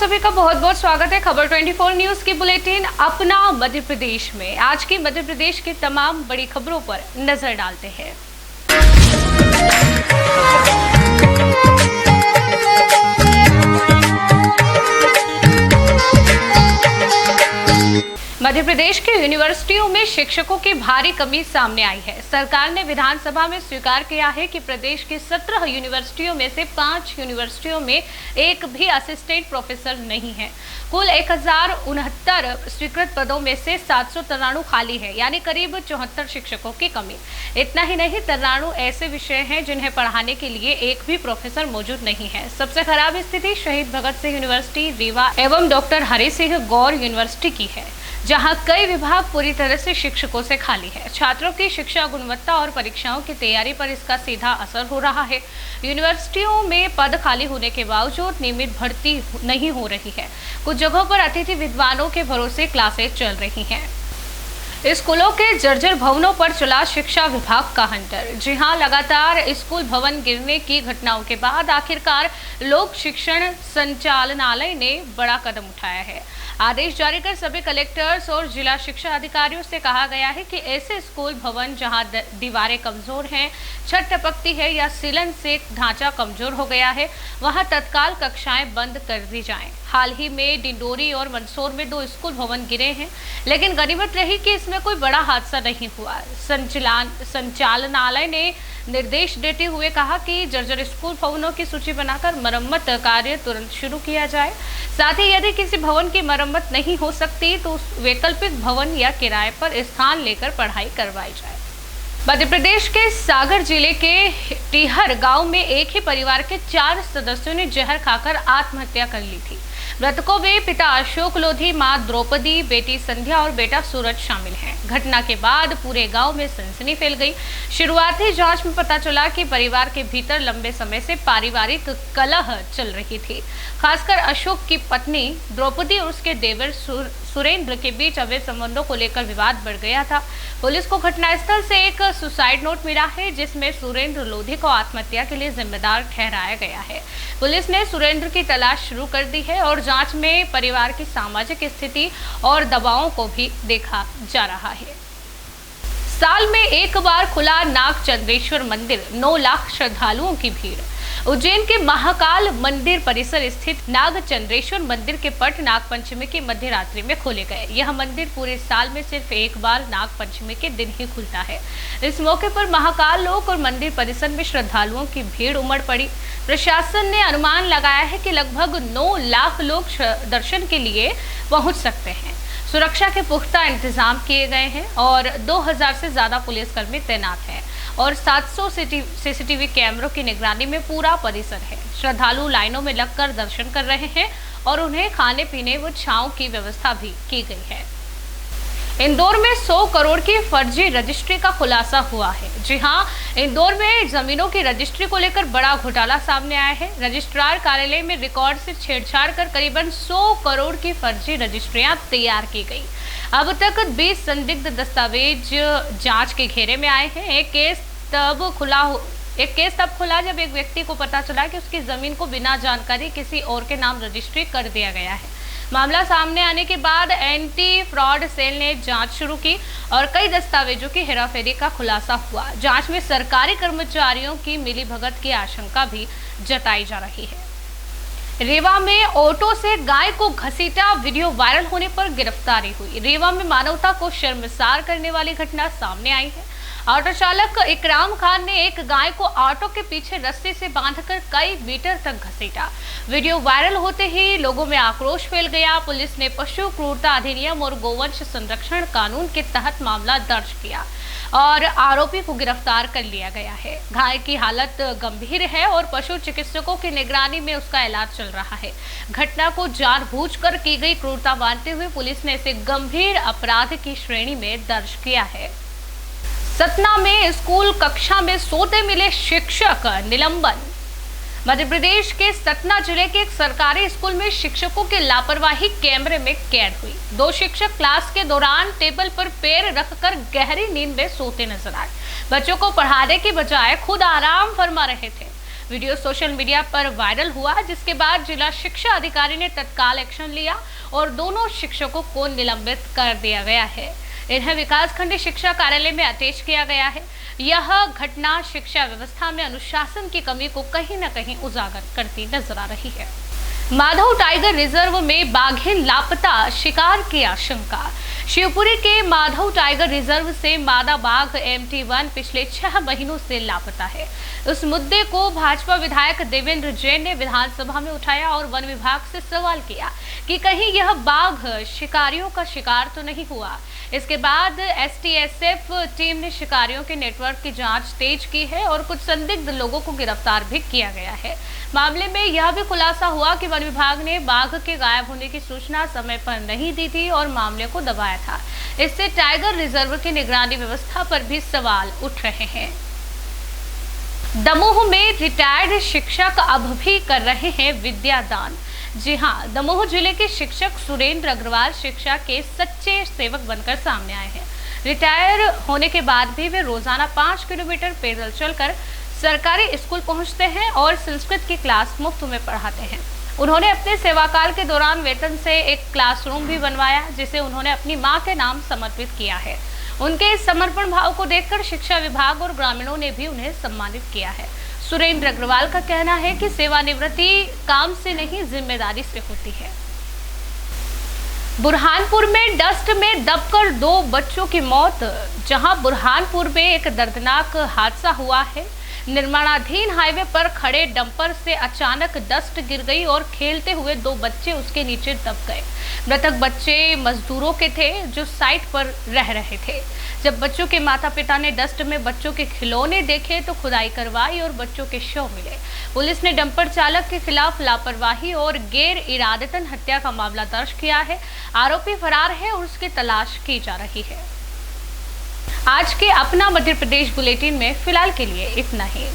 सभी का बहुत बहुत स्वागत है खबर 24 न्यूज की बुलेटिन अपना मध्य प्रदेश में। आज की मध्य प्रदेश की तमाम बड़ी खबरों पर नजर डालते हैं। मध्य प्रदेश के यूनिवर्सिटियों में शिक्षकों की भारी कमी सामने आई है। सरकार ने विधानसभा में स्वीकार किया है कि प्रदेश की 17 यूनिवर्सिटियों में से 5 यूनिवर्सिटियों में एक भी असिस्टेंट प्रोफेसर नहीं है। कुल 1069 स्वीकृत पदों में से 793 खाली है, यानी करीब 74 शिक्षकों की कमी। इतना ही नहीं, 93 ऐसे विषय हैं जिन्हें पढ़ाने के लिए एक भी प्रोफेसर मौजूद नहीं है। सबसे खराब स्थिति शहीद भगत सिंह यूनिवर्सिटी रीवा एवं डॉक्टर हरि सिंह गौर यूनिवर्सिटी की है, जहां कई विभाग पूरी तरह से शिक्षकों से खाली है। छात्रों की शिक्षा गुणवत्ता और परीक्षाओं की तैयारी पर इसका सीधा असर हो रहा है। यूनिवर्सिटियों में पद खाली होने के बावजूद नियमित भर्ती नहीं हो रही है। कुछ जगहों पर अतिथि विद्वानों के भरोसे क्लासेज चल रही हैं। स्कूलों के जर्जर भवनों पर चला शिक्षा विभाग का हंटर। जी हां, लगातार स्कूल भवन गिरने की घटनाओं के बाद आखिरकार लोक शिक्षण संचालनालय ने बड़ा कदम उठाया है। आदेश जारी कर सभी कलेक्टर्स और जिला शिक्षा अधिकारियों से कहा गया है कि ऐसे स्कूल भवन जहां दीवारें कमजोर हैं, छत टपकती है या सीलन से ढांचा कमजोर हो गया है, वहां तत्काल कक्षाएं बंद कर दी जाएं। हाल ही में डिंडोरी और मंदसौर में 2 स्कूल भवन गिरे हैं, लेकिन गनीमत रही कि इसमें कोई बड़ा हादसा नहीं हुआ। संचालनालय ने निर्देश देते हुए कहा कि जर्जर स्कूल भवनों की सूची बनाकर मरम्मत कार्य तुरंत शुरू किया जाए। साथ ही यदि किसी भवन की मरम्मत नहीं हो सकती तो वैकल्पिक भवन या किराए पर स्थान लेकर पढ़ाई करवाई जाए। मध्य प्रदेश के सागर जिले के टिहर गांव में एक ही परिवार के 4 सदस्यों ने जहर खाकर आत्महत्या कर ली थी। मृतकों में पिता अशोक लोधी, मां द्रौपदी, बेटी संध्या और बेटा सूरज शामिल हैं। घटना के बाद पूरे गांव में सनसनी फैल गई। शुरुआती जांच में पता चला कि परिवार के भीतर लंबे समय से पारिवारिक कलह चल रही थी। खासकर अशोक की पत्नी द्रौपदी और उसके देवर सुरेंद्र के बीच अवैध संबंधों को लेकर विवाद बढ़ गया था। पुलिस को घटनास्थल से एक सुसाइड नोट मिला है, जिसमें सुरेंद्र लोधी को आत्महत्या के लिए जिम्मेदार ठहराया गया है। पुलिस ने सुरेंद्र की तलाश शुरू कर दी है और जांच में परिवार की सामाजिक स्थिति और दबावों को भी देखा जा रहा है। साल में एक बार खुला नाग चंद्रेश्वर मंदिर, 9 लाख श्रद्धालुओं की भीड़। उज्जैन के महाकाल मंदिर परिसर स्थित नाग चंद्रेश्वर मंदिर के पट नाग पंचमी की मध्य रात्रि में खोले गए। यह मंदिर पूरे साल में सिर्फ एक बार नाग पंचमी के दिन ही खुलता है। इस मौके पर महाकाल लोक और मंदिर परिसर में श्रद्धालुओं की भीड़ उमड़ पड़ी। प्रशासन ने अनुमान लगाया है कि लगभग 9 लाख लोग दर्शन के लिए पहुंच सकते हैं। सुरक्षा के पुख्ता इंतजाम किए गए हैं और 2000 से ज्यादा पुलिसकर्मी तैनात हैं और 700 सीसीटीवी कैमरों की निगरानी में पूरा परिसर है। श्रद्धालु लाइनों में लगकर दर्शन कर रहे हैं और उन्हें खाने पीने व छांव की व्यवस्था भी की गई है। इंदौर में 100 करोड़ की फर्जी रजिस्ट्री का खुलासा हुआ है। जी हां, इंदौर में जमीनों की रजिस्ट्री को लेकर बड़ा घोटाला सामने आया है। रजिस्ट्रार कार्यालय में रिकॉर्ड से छेड़छाड़ कर करीबन 100 करोड़ की फर्जी रजिस्ट्रियां तैयार की गई। अब तक 20 संदिग्ध दस्तावेज जांच के घेरे में आए हैं। एक केस तब खुला जब एक व्यक्ति को पता चला कि उसकी जमीन को बिना जानकारी किसी और के नाम रजिस्ट्री कर दिया गया है। मामला सामने आने के बाद एंटी फ्रॉड सेल ने जांच शुरू की और कई दस्तावेजों की हेराफेरी का खुलासा हुआ। जांच में सरकारी कर्मचारियों की मिलीभगत की आशंका भी जताई जा रही है। रीवा में ऑटो से गाय को घसीटा, वीडियो वायरल होने पर गिरफ्तारी हुई। रीवा में मानवता को शर्मसार करने वाली घटना सामने आई है। ऑटो चालक इकराम खान ने एक गाय को ऑटो के पीछे रस्सी से बांधकर कई मीटर तक घसीटा। वीडियो वायरल होते ही लोगों में आक्रोश फैल गया। पुलिस ने पशु क्रूरता अधिनियम और गोवंश संरक्षण कानून के तहत मामला दर्ज किया और आरोपी को गिरफ्तार कर लिया गया है। गाय की हालत गंभीर है और पशु चिकित्सकों की निगरानी में उसका इलाज चल रहा है। घटना को जानबूझकर की गई क्रूरता मानते हुए पुलिस ने इसे गंभीर अपराध की श्रेणी में दर्ज किया है। सतना में स्कूल कक्षा में सोते मिले शिक्षक निलंबन। मध्य प्रदेश के सतना जिले के एक सरकारी स्कूल में शिक्षकों की लापरवाही कैमरे में कैद हुई। 2 शिक्षक क्लास के दौरान टेबल पर पैर रखकर गहरी नींद में सोते नजर आए। बच्चों को पढ़ाने के बजाय खुद आराम फरमा रहे थे। वीडियो सोशल मीडिया पर वायरल हुआ, जिसके बाद जिला शिक्षा अधिकारी ने तत्काल एक्शन लिया और दोनों शिक्षकों को निलंबित कर दिया गया है। इन्हें विकासखंड शिक्षा कार्यालय में अटैच किया गया है। यह घटना शिक्षा व्यवस्था में अनुशासन की कमी को कहीं न कहीं उजागर करती नजर आ रही है। माधव टाइगर रिजर्व में बाघिन लापता, शिकार की आशंका। शिवपुरी के माधव टाइगर रिजर्व से मादा बाघ MT1 पिछले 6 महीनों से लापता है। उस मुद्दे को भाजपा विधायक देवेंद्र जैन ने विधानसभा में उठाया और वन विभाग से सवाल किया कि कहीं यह बाघ शिकारियों का शिकार तो नहीं हुआ। इसके बाद STSF टीम ने शिकारियों के नेटवर्क की जांच तेज की है और कुछ संदिग्ध लोगों को गिरफ्तार भी किया गया है। मामले में यह भी खुलासा हुआ कि वन विभाग ने बाघ के गायब होने की सूचना समय पर नहीं दी थी और मामले को दबाया था। इससे टाइगर रिजर्व की निगरानी व्यवस्था पर भी सवाल उठ रहे हैं। दमोह में रिटायर्ड शिक्षक अब भी कर रहे हैं विद्यादान। जी हां, दमोह जिले के शिक्षक सुरेंद्र अग्रवाल शिक्षा के सच्चे सेवक बनकर सामने आए हैं। रिटायर होने के बाद भी वे रोजाना 5 किलोमीटर पैदल चलकर सरकारी स्कूल पहुंचते हैं और संस्कृत की क्लास मुफ्त में पढ़ाते हैं। उन्होंने अपने सेवाकाल के दौरान वेतन से एक क्लासरूम भी बनवाया, जिसे उन्होंने अपनी मां के नाम समर्पित किया है। उनके इस समर्पण भाव को देखकर शिक्षा विभाग और ग्रामीणों ने भी उन्हें सम्मानित किया है। सुरेंद्र अग्रवाल का कहना है कि सेवानिवृत्ति काम से नहीं, जिम्मेदारी से होती है। बुरहानपुर में डस्ट में दबकर 2 बच्चों की मौत। जहां बुरहानपुर में एक दर्दनाक हादसा हुआ है। निर्माणाधीन हाईवे पर खड़े डंपर से अचानक डस्ट गिर गई और खेलते हुए 2 बच्चे उसके नीचे दब गए। मृतक बच्चे मजदूरों के थे जो साइट पर रह रहे थे। जब बच्चों के माता पिता ने डस्ट में बच्चों के खिलौने देखे तो खुदाई करवाई और बच्चों के शव मिले। पुलिस ने डंपर चालक के खिलाफ लापरवाही और गैर इरादतन हत्या का मामला दर्ज किया है। आरोपी फरार है और उसकी तलाश की जा रही है। आज के अपना मध्य प्रदेश बुलेटिन में फिलहाल के लिए इतना ही।